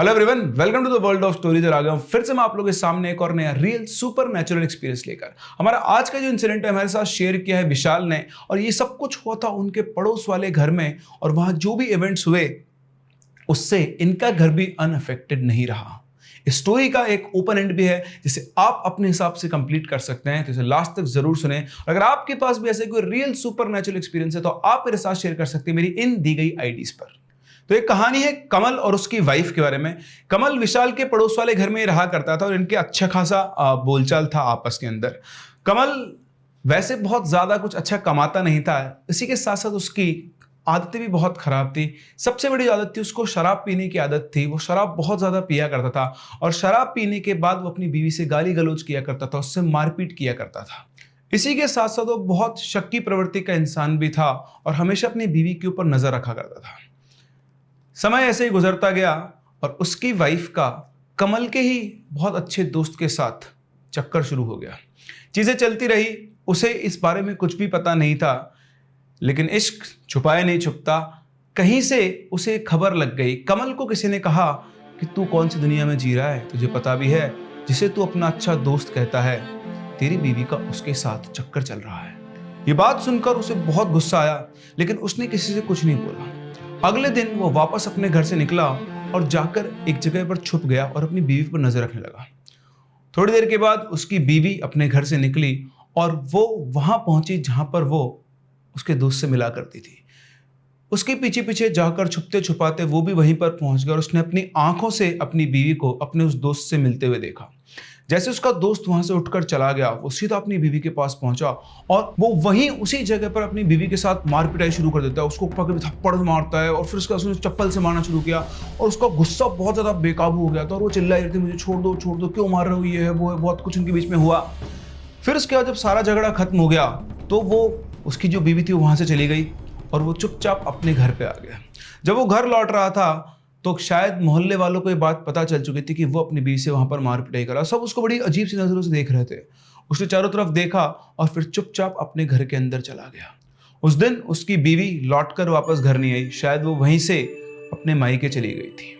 Hello everyone, welcome to the world of stories. और आ गया हूं फिर से मैं आप लोगों के सामने एक और नया रियल सुपर नेचुरल एक्सपीरियंस लेकर। हमारा आज का जो इंसिडेंट है हमारे साथ शेयर किया है विशाल ने, और ये सब कुछ हुआ था उनके पड़ोस वाले घर में। और वहां जो भी इवेंट्स हुए उससे इनका घर भी अनअफेक्टेड नहीं रहा। इस स्टोरी का एक ओपन एंड भी है जिसे आप अपने हिसाब से कंप्लीट कर सकते हैं, तो इसे लास्ट तक जरूर सुने। और अगर आपके पास भी ऐसे कोई रियल सुपर नेचुरल एक्सपीरियंस है तो आप मेरे साथ शेयर कर सकते हैं मेरी इन दी गई आईडीज पर। तो एक कहानी है कमल और उसकी वाइफ के बारे में। कमल विशाल के पड़ोस वाले घर में रहा करता था और इनके अच्छा खासा बोलचाल था आपस के अंदर। कमल वैसे बहुत ज्यादा कुछ अच्छा कमाता नहीं था, इसी के साथ साथ उसकी आदतें भी बहुत खराब थी। सबसे बड़ी आदत थी उसको शराब पीने की आदत थी। वो शराब बहुत ज्यादा पिया करता था और शराब पीने के बाद वो अपनी बीवी से गाली गलौज किया करता था, उससे मारपीट किया करता था। इसी के साथ साथ वो बहुत शक्की प्रवृत्ति का इंसान भी था और हमेशा अपनी बीवी के ऊपर नजर रखा करता था। समय ऐसे ही गुजरता गया और उसकी वाइफ का कमल के ही बहुत अच्छे दोस्त के साथ चक्कर शुरू हो गया। चीजें चलती रही, उसे इस बारे में कुछ भी पता नहीं था, लेकिन इश्क छुपाए नहीं छुपता। कहीं से उसे खबर लग गई। कमल को किसी ने कहा कि तू कौन सी दुनिया में जी रहा है, तुझे पता भी है जिसे तू अपना अच्छा दोस्त कहता है, तेरी बीवी का उसके साथ चक्कर चल रहा है। ये बात सुनकर उसे बहुत गुस्सा आया, लेकिन उसने किसी से कुछ नहीं बोला। अगले दिन वो वापस अपने घर से निकला और जाकर एक जगह पर छुप गया और अपनी बीवी पर नजर रखने लगा। थोड़ी देर के बाद उसकी बीवी अपने घर से निकली और वो वहां पहुंची जहां पर वो उसके दोस्त से मिला करती थी। उसके पीछे पीछे जाकर छुपते छुपाते वो भी वहीं पर पहुंच गया और उसने अपनी आंखों से अपनी बीवी को अपने उस दोस्त से मिलते हुए देखा। जैसे उसका दोस्त वहां से उठकर चला गया, वो सीधा अपनी बीवी के पास पहुंचा और वो वहीं उसी जगह पर अपनी बीवी के साथ मार पिटाई शुरू कर देता है। उसको पकड़ के थप्पड़ मारता है और फिर उसने चप्पल से मारना शुरू किया और उसका गुस्सा बहुत ज्यादा बेकाबू हो गया था और वो चिल्ला रही थी, मुझे छोड़ दो, क्यों मार रहे हो, ये है वो है, बहुत कुछ उनके बीच में हुआ। फिर उसके बाद जब सारा झगड़ा खत्म हो गया तो वो उसकी जो बीवी थी वहां से चली गई और वो चुपचाप अपने घर पे आ गया। जब वो घर लौट रहा था तो शायद मोहल्ले वालों को ये बात पता चल चुकी थी कि वो अपनी बीवी से वहां पर मार पिटाई करा। सब उसको बड़ी अजीब सी नजरों से देख रहे थे। उसने चारों तरफ देखा और फिर चुपचाप अपने घर के अंदर चला गया। उस दिन उसकी बीवी लौटकर वापस घर नहीं आई, शायद वो वहीं से अपने मायके चली गई थी।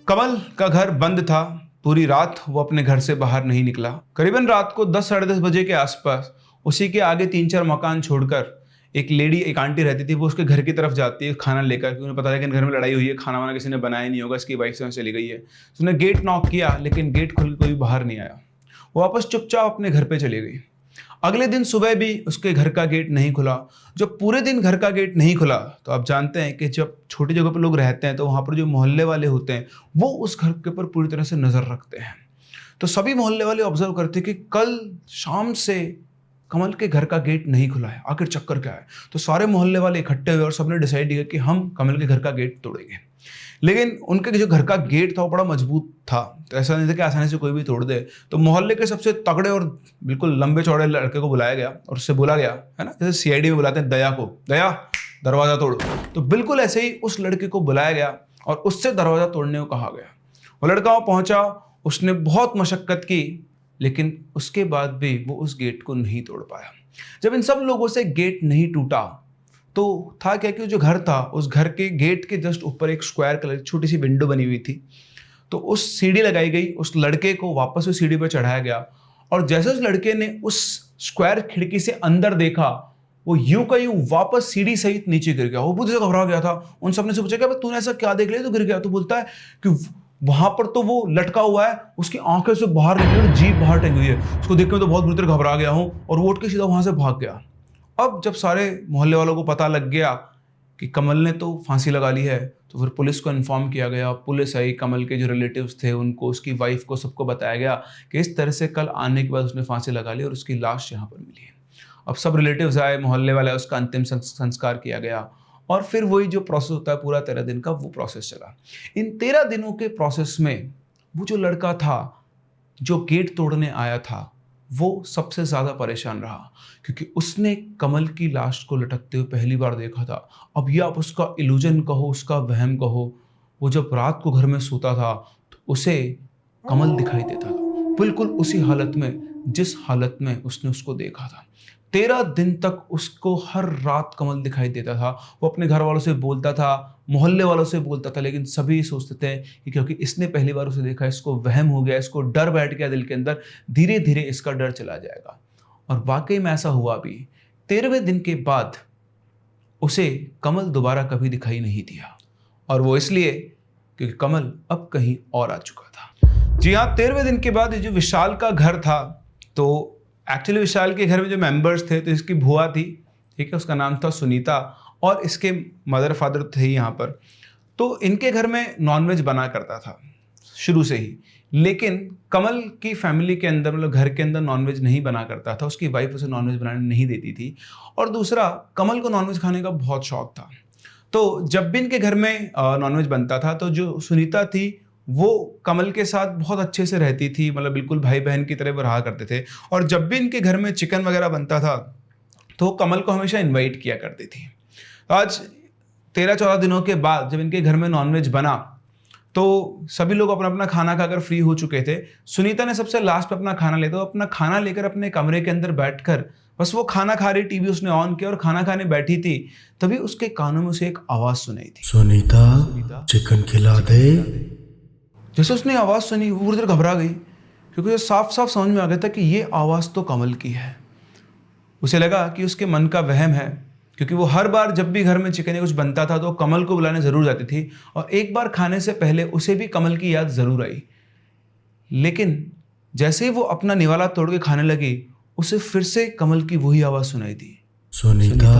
कमल का घर बंद था। पूरी रात वो अपने घर से बाहर नहीं निकला। करीबन रात को 10 साढ़े 10 बजे के आसपास उसी के आगे 3-4 मकान छोड़कर एक आंटी रहती थी। वो उसके घर की तरफ जाती है खाना लेकर, क्योंकि उन्हें पता है कि घर में लड़ाई हुई है, खाना वाना किसी ने बनाया नहीं होगा, इसकी वाइफ से चली गई है। तो उसने गेट नॉक किया लेकिन गेट खुल के कोई बाहर नहीं आया। वो वापस चुपचाप अपने घर पे चली गई। अगले दिन सुबह भी उसके घर का गेट नहीं खुला। जब पूरे दिन घर का गेट नहीं खुला तो आप जानते हैं कि जब छोटी जगह पर लोग रहते हैं तो वहां पर जो मोहल्ले वाले होते हैं वो उस घर के ऊपर पूरी तरह से नजर रखते हैं। तो सभी मोहल्ले वाले ऑब्जर्व करते हैं कि कल शाम से कमल के घर का गेट नहीं खुला है, आखिर चक्कर क्या है। तो सारे मोहल्ले वाले इकट्ठे हुए और सबने डिसाइड किया कि हम कमल के घर का गेट तोड़ेंगे। लेकिन उनके जो घर का गेट था वो बड़ा मजबूत था, तो ऐसा नहीं था कि आसानी से कोई भी तोड़ दे। तो मोहल्ले के सबसे तगड़े और बिल्कुल लंबे चौड़े लड़के को बुलाया गया और उससे बोला गया, है ना, जैसे सीआईडी में बुलाते हैं दया को, दया दरवाजा तोड़। तो बिल्कुल ऐसे ही उस लड़के को बुलाया गया और उससे दरवाजा तोड़ने को कहा गया। वो लड़का वहां पहुंचा, उसने बहुत मशक्कत की, लेकिन उसके बाद भी वो उस गेट को नहीं तोड़ पाया। जब इन सब लोगों से गेट नहीं टूटा तो था क्या कि जो घर था उस घर के गेट के जस्ट ऊपर एक स्क्वायर कलर छोटी सी विंडो बनी हुई थी। तो उस सीढ़ी लगाई गई, उस लड़के को वापस उस सीढ़ी पर चढ़ाया गया और जैसे उस लड़के ने उस स्क्वायर खिड़की से अंदर देखा वो यूं का यूं वापस सीढ़ी सहित नीचे गिर गया। वो बुद्ध से घबरा गया था। उन सबने से पूछा कि तूने ऐसा क्या देख लिया तो गिर गया। तो बोलता है कि वहां पर तो वो लटका हुआ है, उसकी आंखें से बाहर निकली और जीभ बाहर टंगी हुई है। उसको देख के तो बहुत बुरी तरह घबरा गया हूं और वो उठ के सीधा वहां से भाग गया। अब जब सारे मोहल्ले वालों को पता लग गया कि कमल ने तो फांसी लगा ली है तो फिर पुलिस को इन्फॉर्म किया गया। पुलिस आई, कमल के जो रिलेटिव्स थे उनको, उसकी वाइफ को, सबको बताया गया कि इस तरह से कल आने के बाद उसने फांसी लगा ली और उसकी लाश यहाँ पर मिली है। अब सब रिलेटिव्स आए, मोहल्ले वाले, उसका अंतिम संस्कार किया गया और फिर वही जो प्रोसेस होता है पूरा 13 दिन का, वो प्रोसेस चला। इन 13 दिनों के प्रोसेस में वो जो लड़का था जो गेट तोड़ने आया था वो सबसे ज्यादा परेशान रहा, क्योंकि उसने कमल की लाश को लटकते हुए पहली बार देखा था। अब ये आप उसका इल्यूजन कहो, उसका वहम कहो, वो जब रात को घर में सोता था तो उसे कमल दिखाई देता था, बिल्कुल उसी हालत में जिस हालत में उसने उसको देखा था। 13 दिन तक उसको हर रात कमल दिखाई देता था। वो अपने घर वालों से बोलता था, मोहल्ले वालों से बोलता था, लेकिन सभी सोचते थे कि क्योंकि इसने पहली बार उसे देखा, इसको वहम हो गया, इसको डर बैठ गया दिल के अंदर, धीरे धीरे इसका डर चला जाएगा। और वाकई में ऐसा हुआ भी। 13वें दिन के बाद उसे कमल दोबारा कभी दिखाई नहीं दिया, और वो इसलिए क्योंकि कमल अब कहीं और आ चुका था। जी हाँ, 13वें दिन के बाद ये जो विशाल का घर था, तो एक्चुअली विशाल के घर में जो मेंबर्स थे, तो इसकी बुआ थी, ठीक है, उसका नाम था सुनीता, और इसके मदर फादर थे यहाँ पर। तो इनके घर में नॉनवेज बना करता था शुरू से ही, लेकिन कमल की फैमिली के अंदर, मतलब घर के अंदर नॉनवेज नहीं बना करता था। उसकी वाइफ उसे नॉनवेज बनाने नहीं देती थी, और दूसरा कमल को नॉनवेज खाने का बहुत शौक था। तो जब भी इनके घर में नॉनवेज बनता था, तो जो सुनीता थी वो कमल के साथ बहुत अच्छे से रहती थी, मतलब बिल्कुल भाई बहन की तरह वो रहा करते थे। और जब भी इनके घर में चिकन वगैरह बनता था, तो कमल को हमेशा इनवाइट किया करती थी। तो आज 13-14 दिनों के बाद जब इनके घर में नॉनवेज बना, तो सभी लोग अपना अपना खाना खाकर फ्री हो चुके थे। सुनीता ने सबसे लास्ट पे अपना खाना लेते, वो अपना खाना लेकर अपने कमरे के अंदर बैठकर बस वो खाना खा रही, टीवी उसने ऑन किया और खाना खाने बैठी थी। तभी उसके कानों में उसे एक आवाज सुनाई थी, सुनीता, चिकन खिला दे। जैसे उसने आवाज़ सुनी वो पूरी तरह घबरा गई, क्योंकि उसे साफ साफ समझ में आ गया था कि ये आवाज़ तो कमल की है। उसे लगा कि उसके मन का वहम है, क्योंकि वो हर बार जब भी घर में चिकन या कुछ बनता था तो कमल को बुलाने ज़रूर जाती थी, और एक बार खाने से पहले उसे भी कमल की याद ज़रूर आई। लेकिन जैसे ही वो अपना निवाला तोड़ के खाने लगी, उसे फिर से कमल की वही आवाज़ सुनाई दी, सुनीता,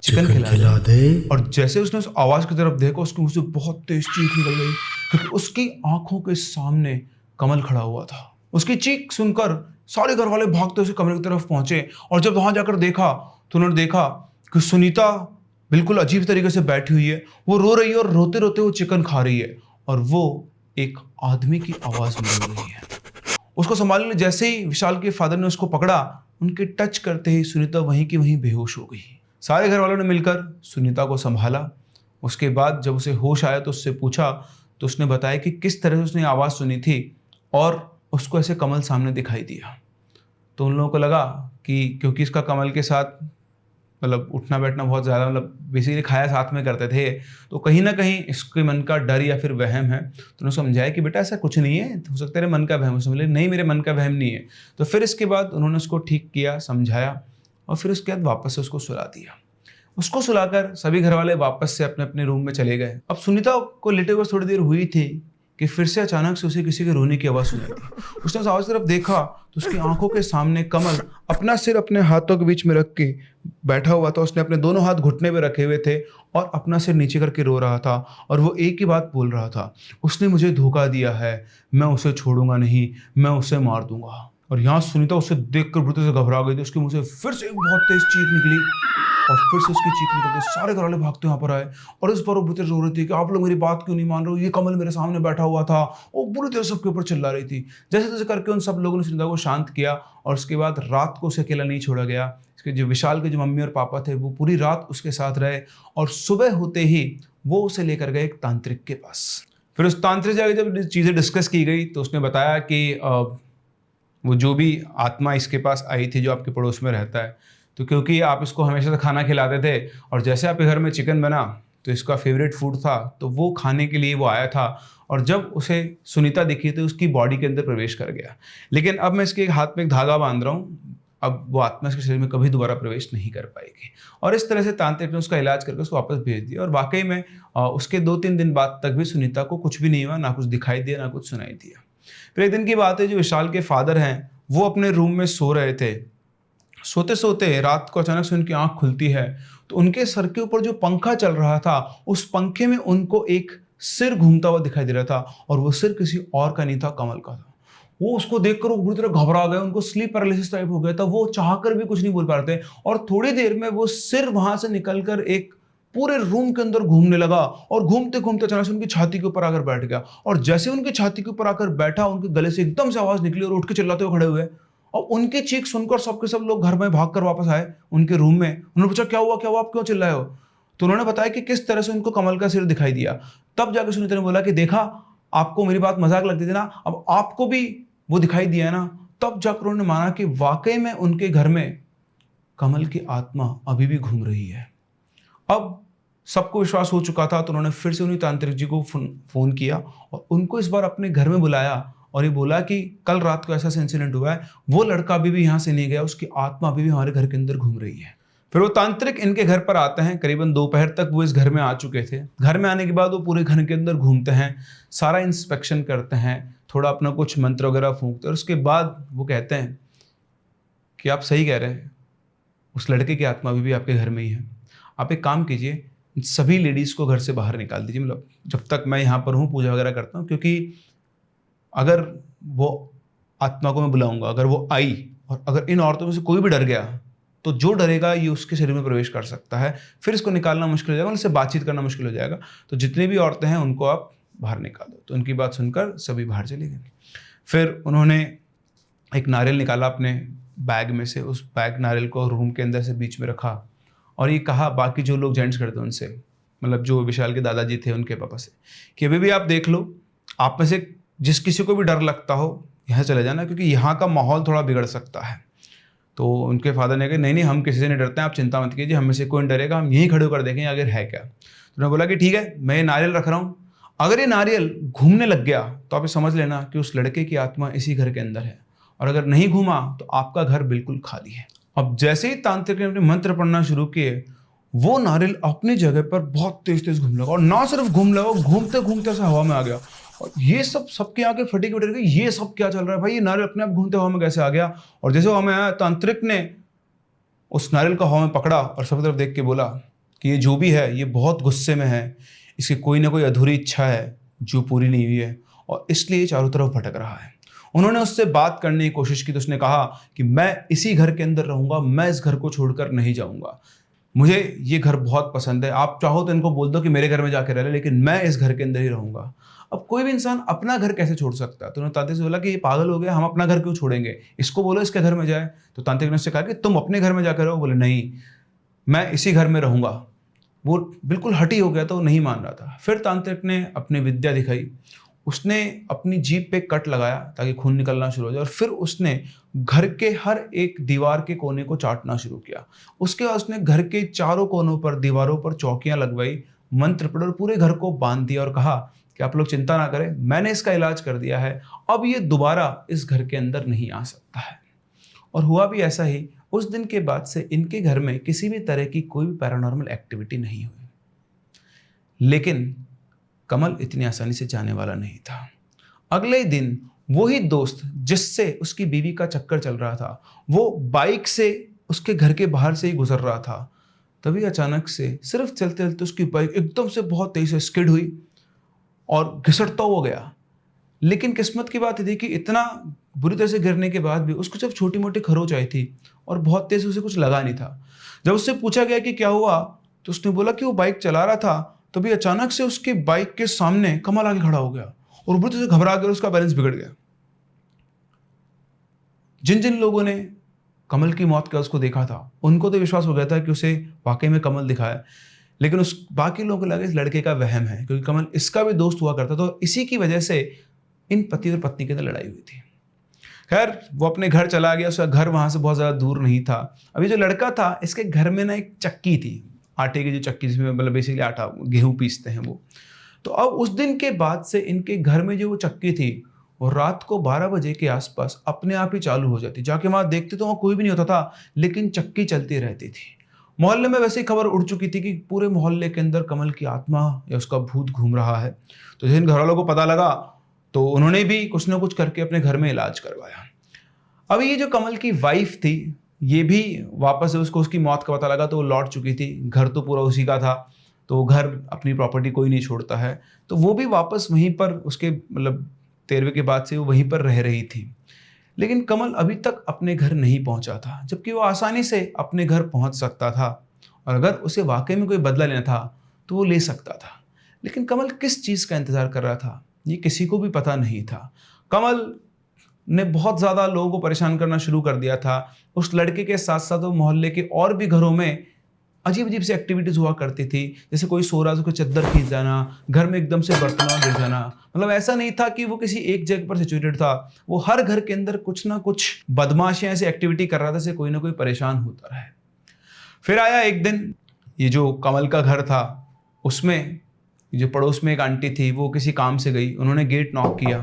चिकन खिला दे। और जैसे उसने उस आवाज की तरफ देखा, उसके मुंह से बहुत तेज चीख निकल गई, क्योंकि उसकी आंखों के सामने कमल खड़ा हुआ था। उसकी चीख सुनकर सारे घर वाले भागते उसे कमरे की तरफ पहुंचे, और जब वहां जाकर देखा तो उन्होंने देखा कि सुनीता बिल्कुल अजीब तरीके से बैठी हुई है। वो रो रही है, और रोते रोते वो चिकन खा रही है, और वो एक आदमी की आवाज में रो रही है। उसको संभालने जैसे ही विशाल के फादर ने उसको पकड़ा, उनके टच करते ही सुनीता वहीं की वहीं बेहोश हो गई। सारे घर वालों ने मिलकर सुनीता को संभाला। उसके बाद जब उसे होश आया तो उससे पूछा, तो उसने बताया कि किस तरह से उसने आवाज़ सुनी थी और उसको ऐसे कमल सामने दिखाई दिया। तो उन लोगों को लगा कि क्योंकि इसका कमल के साथ मतलब उठना बैठना बहुत ज़्यादा, मतलब बेसिकली खाया साथ में करते थे, तो कहीं ना कहीं इसके मन का डर या फिर वहम है। तो उन्होंने समझाया कि बेटा ऐसा कुछ नहीं है, हो सकता है तेरे मन का वहम। उसने बोले नहीं, मेरे मन का वहम नहीं है। तो फिर इसके बाद उन्होंने उसको ठीक किया, समझाया, और फिर उसके बाद वापस से उसको सुला दिया। उसको सुलाकर सभी घर वाले वापस से अपने अपने रूम में चले गए। अब सुनीता को लेटे हुए थोड़ी देर हुई थी कि फिर से अचानक से उसे किसी के रोने की आवाज़ सुनाई दी। उसने उस आवाज़ की तरफ देखा तो उसकी आंखों के सामने कमल अपना सिर अपने हाथों के बीच में रख के बैठा हुआ था। उसने अपने दोनों हाथ घुटने पे रखे हुए थे और अपना सिर नीचे करके रो रहा था, और वो एक ही बात बोल रहा था, उसने मुझे धोखा दिया है, मैं उसे छोड़ूंगा नहीं, मैं उसे मार दूंगा। और यहाँ सुनीता उसे देखकर बुरी तरह से घबरा गई थी। उसके मुंह से फिर से एक बहुत तेज चीख निकली, और फिर से उसकी चीख निकलते सारे घरवाले भागते यहाँ पर आए, और इस पर वो बुरी तरह से रो रही थी कि आप लोग मेरी बात क्यों नहीं मान रहे हो, ये कमल मेरे सामने बैठा हुआ था। वो बुरी तरह सबके ऊपर चिल्ला रही थी। जैसे तैसे करके उन सब लोगों ने सुनीता को शांत किया, और उसके बाद रात को उसे अकेला नहीं छोड़ा गया। इसके जो विशाल के जो मम्मी और पापा थे वो पूरी रात उसके साथ रहे, और सुबह होते ही वो उसे लेकर गए एक तांत्रिक के पास। फिर उस तांत्रिक से जब चीज़ें डिस्कस की गई तो उसने बताया कि वो जो भी आत्मा इसके पास आई थी जो आपके पड़ोस में रहता है, तो क्योंकि आप इसको हमेशा से खाना खिलाते थे, और जैसे आपके घर में चिकन बना तो इसका फेवरेट फूड था, तो वो खाने के लिए वो आया था, और जब उसे सुनीता दिखी तो उसकी बॉडी के अंदर प्रवेश कर गया। लेकिन अब मैं इसके हाथ में एक धागा बांध रहा हूँ, अब वो आत्मा इसके शरीर में कभी दोबारा प्रवेश नहीं कर पाएगी। और इस तरह से तांत्रिक ने उसका इलाज करके उसको वापस भेज दिया, और वाकई में उसके 2-3 दिन बाद तक भी सुनीता को कुछ भी नहीं हुआ, ना कुछ दिखाई दिया ना कुछ सुनाई दिया। फिर एक दिन की बात है, जो विशाल के फादर हैं वो अपने रूम में सो रहे थे। सोते सोते रात को अचानक से उनकी आंख खुलती है, तो उनके सर के ऊपर जो पंखा चल रहा था उस पंखे में उनको एक सिर घूमता हुआ दिखाई दे रहा था, और वो सिर किसी और का नहीं था, कमल का था। वो उसको देखकर वो बुरी तरह घबरा गए, उनको स्लीप पैरालिसिस टाइप हो गया था, वो चाहकर भी कुछ नहीं बोल पा रहे थे। और थोड़ी देर में वो सिर वहां से निकलकर एक पूरे रूम के अंदर घूमने लगा, और घूमते घूमते अचानक से उनकी छाती के ऊपर आकर बैठ गया। और जैसे उनकी छाती के ऊपर आकर बैठा, उनके गले से एकदम से आवाज निकली, और उठ के चिल्लाते हुए खड़े हुए, और उनकी चीख सुनकर सबके सब लोग घर में भागकर वापस आए उनके रूम में। उन्होंने पूछा क्या हुआ क्या हुआ, आप क्यों चिल्लाए हो? तो उन्होंने बताया कि किस तरह से उनको कमल का सिर दिखाई दिया। तब जाकर सुनीता ने बोला कि देखा, आपको मेरी बात मजाक लगती थी ना, अब आपको भी वो दिखाई दिया है ना। तब जाकर उन्होंने माना कि वाकई में उनके घर में कमल की आत्मा अभी भी घूम रही है। अब सबको विश्वास हो चुका था, तो उन्होंने फिर से उन्हीं तांत्रिक जी को फोन किया और उनको इस बार अपने घर में बुलाया और ये बोला कि कल रात को ऐसा इंसिडेंट हुआ है, वो लड़का अभी भी यहाँ से नहीं गया, उसकी आत्मा अभी भी हमारे घर के अंदर घूम रही है। फिर वो तांत्रिक इनके घर पर आते हैं, करीबन दोपहर तक वो इस घर में आ चुके थे। घर में आने के बाद वो पूरे घर के अंदर घूमते हैं, सारा इंस्पेक्शन करते हैं, थोड़ा अपना कुछ मंत्र वगैरह फूंकते हैं और उसके बाद वो कहते हैं कि आप सही कह रहे हैं, उस लड़के की आत्मा अभी भी आपके घर में ही है। आप एक काम कीजिए, सभी लेडीज़ को घर से बाहर निकाल दीजिए, मतलब जब तक मैं यहाँ पर हूँ पूजा वगैरह करता हूँ, क्योंकि अगर वो आत्मा को मैं बुलाऊंगा, अगर वो आई और अगर इन औरतों में से कोई भी डर गया तो जो डरेगा ये उसके शरीर में प्रवेश कर सकता है, फिर इसको निकालना मुश्किल हो जाएगा, उनसे बातचीत करना मुश्किल हो जाएगा। तो जितनी भी औरतें हैं उनको आप बाहर निकाल दो। तो उनकी बात सुनकर सभी बाहर चले गए। फिर उन्होंने एक नारियल निकाला अपने बैग में से, उस बैग नारियल को रूम के अंदर से बीच में रखा और ये कहा बाकी जो लोग जेंट्स खड़े थे उनसे, मतलब जो विशाल के दादाजी थे उनके पापा से, कि अभी भी आप देख लो, आप में से जिस किसी को भी डर लगता हो यहाँ चले जाना, क्योंकि यहाँ का माहौल थोड़ा बिगड़ सकता है। तो उनके फादर ने कहा नहीं नहीं, हम किसी से नहीं डरते हैं, आप चिंता मत कीजिए, हम में से कोई नहीं डरेगा, हम यहीं खड़े होकर देखेंगे अगर है क्या। तो उन्होंने बोला कि ठीक है, मैं ये नारियल रख रहा हूँ, अगर ये नारियल घूमने लग गया तो आप ये समझ लेना कि उस लड़के की आत्मा इसी घर के अंदर है, और अगर नहीं घूमा तो आपका घर बिल्कुल खाली है। अब जैसे ही तांत्रिक ने अपने मंत्र पढ़ना शुरू किए, वो नारियल अपनी जगह पर बहुत तेज तेज घूमने लगा, और ना सिर्फ घूम लगा, घूमते घूमते ऐसा हवा में आ गया। और ये सब सबके आगे फटी के गई, ये सब क्या चल रहा है भाई, ये नारियल अपने आप घूमते हवा में कैसे आ गया। और जैसे हवा में आया, तांत्रिक ने उस नारियल को हवा में पकड़ा और सब तरफ देख के बोला कि ये जो भी है ये बहुत गुस्से में है, इसकी कोई ना कोई अधूरी इच्छा है जो पूरी नहीं हुई है, और इसलिए चारों तरफ भटक रहा है। उन्होंने उससे बात करने की कोशिश की तो उसने कहा कि मैं इसी घर के अंदर रहूंगा, मैं इस घर को छोड़कर नहीं जाऊंगा, मुझे ये घर बहुत पसंद है, आप चाहो तो इनको बोल दो कि मेरे घर में जाकर रह ले, लेकिन मैं इस घर के अंदर ही रहूंगा। अब कोई भी इंसान अपना घर कैसे छोड़ सकता है? तो उन्होंने तांत्रिक से बोला कि ये पागल हो गया, हम अपना घर क्यों छोड़ेंगे, इसको बोलो इसके घर में जाए। तो तांत्रिक ने उससे कहा कि तुम अपने घर में जाकर रहो। बोले नहीं, मैं इसी घर में रहूंगा। वो बिल्कुल हटी हो गया, तो वो नहीं मान रहा था। फिर तांत्रिक ने अपनी विद्या दिखाई, उसने अपनी जीभ पे कट लगाया ताकि खून निकलना शुरू हो जाए, और फिर उसने घर के हर एक दीवार के कोने को चाटना शुरू किया। उसके बाद उसने घर के चारों कोनों पर दीवारों पर चौकियां लगवाई, मंत्र पढ़े और पूरे घर को बांध दिया और कहा कि आप लोग चिंता ना करें, मैंने इसका इलाज कर दिया है, अब ये दोबारा इस घर के अंदर नहीं आ सकता है। और हुआ भी ऐसा ही। उस दिन के बाद से इनके घर में किसी भी तरह की कोई भी पैरानॉर्मल एक्टिविटी नहीं हुई। लेकिन कमल इतनी आसानी से जाने वाला नहीं था। अगले ही दिन वही दोस्त जिससे उसकी बीवी का चक्कर चल रहा था, वो बाइक से उसके घर के बाहर से ही गुजर रहा था। तभी अचानक से सिर्फ चलते चलते उसकी बाइक एकदम से बहुत तेज से स्किड हुई और घिसटता हुआ गया। लेकिन किस्मत की बात थी कि इतना बुरी तरह से गिरने के बाद भी उसको जब छोटी मोटी खरोच आई थी और बहुत तेज उसे कुछ लगा नहीं था। जब उससे पूछा गया कि क्या हुआ, तो उसने बोला कि वो बाइक चला रहा था, तभी अचानक से उसके बाइक के सामने कमल आके खड़ा हो गया और बुरी तरह से घबरा गया, उसका बैलेंस बिगड़ गया। जिन जिन लोगों ने कमल की मौत का उसको देखा था, उनको तो विश्वास हो गया था कि उसे वाकई में कमल दिखा है, लेकिन उस बाकी लोगों को लगा इस लड़के का वहम है, क्योंकि कमल इसका भी दोस्त हुआ करता, तो इसी की वजह से इन पति और पत्नी के अंदर लड़ाई हुई थी। खैर वो अपने घर चला गया, उसका घर वहां से बहुत ज्यादा दूर नहीं था। अभी जो लड़का था, इसके घर में ना एक चक्की थी, आटे की जो चक्की जिसमें मतलब बेसिकली आटा गेहूं पीसते हैं वो। तो अब उस दिन के बाद से इनके घर में जो वो चक्की थी, वो रात को 12 बजे के आसपास अपने आप ही चालू हो जाती। जाके वहां देखते तो वहां कोई भी नहीं होता था, लेकिन चक्की चलती रहती थी। मोहल्ले में वैसे ही खबर उड़ चुकी थी कि पूरे मोहल्ले के अंदर कमल की आत्मा या उसका भूत घूम रहा है। तो जिन घर वालों को पता लगा तो उन्होंने भी कुछ ना कुछ करके अपने घर में इलाज करवाया। अब ये जो कमल की वाइफ थी, ये भी वापस से उसको उसकी मौत का पता लगा तो वो लौट चुकी थी। घर तो पूरा उसी का था, तो घर अपनी प्रॉपर्टी कोई नहीं छोड़ता है, तो वो भी वापस वहीं पर उसके मतलब 13वें के बाद से वो वहीं पर रह रही थी। लेकिन कमल अभी तक अपने घर नहीं पहुंचा था, जबकि वो आसानी से अपने घर पहुंच सकता था, और अगर उसे वाकई में कोई बदला लेना था तो वो ले सकता था। लेकिन कमल किस चीज़ का इंतजार कर रहा था, ये किसी को भी पता नहीं था। कमल ने बहुत ज़्यादा लोगों को परेशान करना शुरू कर दिया था। उस लड़के के साथ साथ वो मोहल्ले के और भी घरों में अजीब अजीब सी एक्टिविटीज़ हुआ करती थी, जैसे कोई सो रहा तो कोई चद्दर खींच जाना, घर में एकदम से बर्तनों गिर जाना। मतलब ऐसा नहीं था कि वो किसी एक जगह पर सिचुएटेड था, वो हर घर के अंदर कुछ ना कुछ बदमाशियां ऐसी एक्टिविटी कर रहा था, जिससे कोई ना कोई परेशान होता रहे। फिर आया एक दिन, ये जो कमल का घर था उसमें जो पड़ोस में एक आंटी थी, वो किसी काम से गई, उन्होंने गेट नॉक किया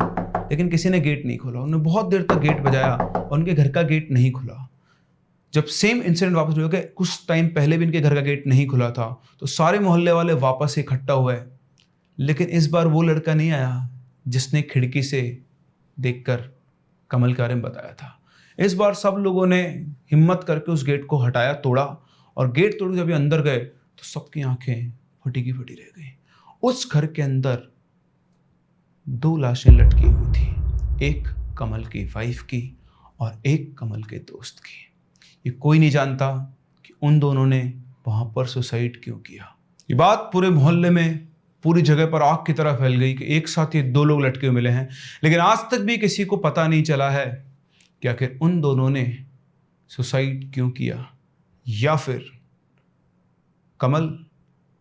लेकिन किसी ने गेट नहीं खोला। उन्होंने बहुत देर तक गेट बजाया और उनके घर का गेट नहीं खुला। जब सेम इंसिडेंट वापस हुआ कि कुछ टाइम पहले भी इनके घर का गेट नहीं खुला था, तो सारे मोहल्ले वाले वापस इकट्ठा हुए, लेकिन इस बार वो लड़का नहीं आया जिसने खिड़की से देखकर कमल के बारे में बताया था। इस बार सब लोगों ने हिम्मत करके उस गेट को हटाया, तोड़ा, और गेट तोड़ जब ये अंदर गए तो सबकी आंखें फटी की फटी रह गई। उस घर के अंदर 2 लाशें लटकी हुई थी, एक कमल की वाइफ की और एक कमल के दोस्त की। ये कोई नहीं जानता कि उन दोनों ने वहां पर सुसाइड क्यों किया। ये बात पूरे मोहल्ले में, पूरी जगह पर आग की तरह फैल गई कि एक साथ ये 2 लोग लटके हुए मिले हैं, लेकिन आज तक भी किसी को पता नहीं चला है कि आखिर उन दोनों ने सुसाइड क्यों किया, या फिर कमल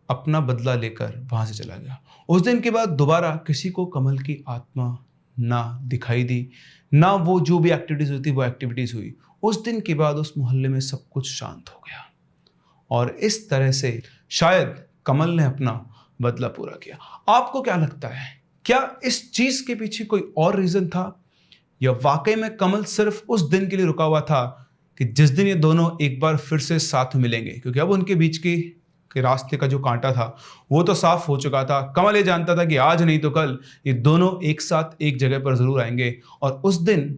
अपना बदला लेकर वहां से चला गया। उस दिन के बाद दोबारा किसी को कमल की आत्मा ना दिखाई दी, ना वो जो भी एक्टिविटीज हुई थी वो एक्टिविटीज हुई। उस दिन के बाद उस मोहल्ले में सब कुछ शांत हो गया और इस तरह से शायद कमल ने अपना बदला पूरा किया। आपको क्या लगता है, क्या इस चीज के पीछे कोई और रीजन था, या वाकई में कमल सिर्फ उस दिन के लिए रुका हुआ था कि जिस दिन ये दोनों एक बार फिर से साथ मिलेंगे? क्योंकि अब उनके बीच के रास्ते का जो कांटा था वो तो साफ हो चुका था। कमल ये जानता था कि आज नहीं तो कल ये दोनों एक साथ एक जगह पर जरूर आएंगे और उस दिन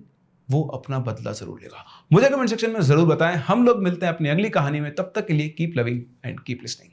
वो अपना बदला जरूर लेगा। मुझे कमेंट सेक्शन में जरूर बताएं। हम लोग मिलते हैं अपनी अगली कहानी में, तब तक के लिए keep loving and keep listening.